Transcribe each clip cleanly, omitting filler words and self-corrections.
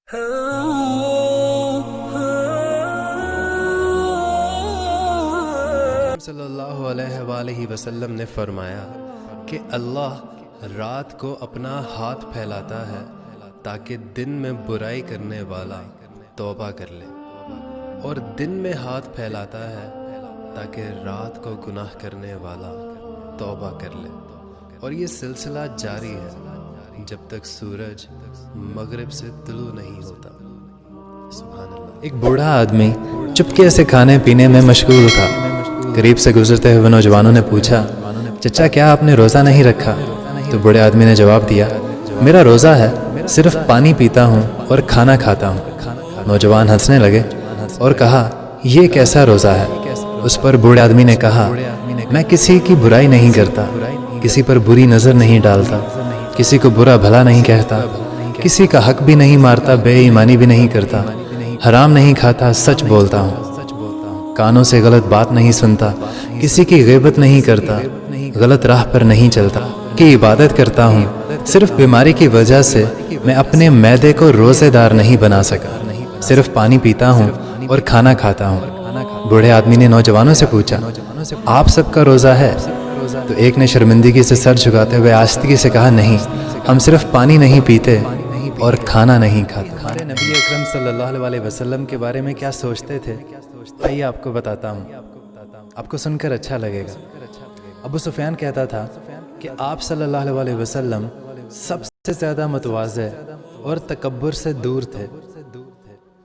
सल्लल्लाहु अलैहि वआलैहि वसल्लम ने फरमाया कि अल्लाह रात को अपना हाथ फैलाता है ताकि दिन में बुराई करने वाला तौबा कर ले, और दिन में हाथ फैलाता है ताकि रात को गुनाह करने वाला तौबा कर ले, और ये सिलसिला जारी है जब तक सूरज मगरिब से तुलू नहीं होता। सुभान अल्लाह। एक बूढ़ा आदमी चुपके से खाने पीने में मशगूल था। करीब से गुजरते हुए नौजवानों ने पूछा, चचा क्या आपने रोज़ा नहीं रखा? तो बूढ़े आदमी ने जवाब दिया, मेरा रोज़ा है, सिर्फ पानी पीता हूँ और खाना खाता हूँ। नौजवान हंसने लगे और कहा, ये कैसा रोज़ा है? उस पर बूढ़े आदमी ने कहा, मैं किसी की बुराई नहीं करता, किसी पर बुरी नज़र नहीं डालता, किसी को बुरा भला नहीं कहता, किसी का हक भी नहीं मारता, बेईमानी भी नहीं करता, हराम नहीं खाता, सच बोलता हूँ, कानों से गलत बात नहीं सुनता, किसी की ग़ीबत नहीं करता, गलत राह पर नहीं चलता, की इबादत करता हूँ। सिर्फ बीमारी की वजह से मैं अपने मैदे को रोज़ेदार नहीं बना सका, सिर्फ पानी पीता हूँ और खाना खाता हूँ। बूढ़े आदमी ने नौजवानों से पूछा, आप सबका रोज़ा है? तो एक ने शर्मिंदगी से सर झुकाते हुए आस्तिकी से कहा, नहीं, हम सिर्फ पानी नहीं पीते और खाना नहीं खाते। हमारे नबी अकरम सल्लल्लाहु अलैहि वसल्लम के बारे में क्या सोचते थे, आइए आपको बताता हूँ, आपको सुनकर अच्छा लगेगा। अबू सुफियान कहता था कि आप सल्लल्लाहु अलैहि वसल्लम सबसे ज़्यादा मुतवाज़े और तकब्बुर से दूर थे।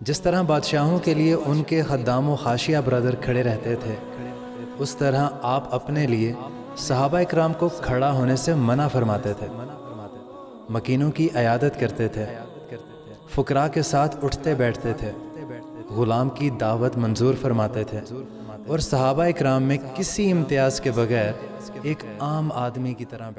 जिस तरह बादशाहों के लिए उनके खद्दाम व हाशिया ब्रदर खड़े रहते थे, उस तरह आप अपने लिए सहाबा इकराम को खड़ा होने से मना फरमाते थे, मकीनों की अयादत करते थे, फुकरा के साथ उठते बैठते थे, गुलाम की दावत मंजूर फरमाते थे, और सहाबा इकराम में किसी इम्तियाज़ के बगैर एक आम आदमी की तरह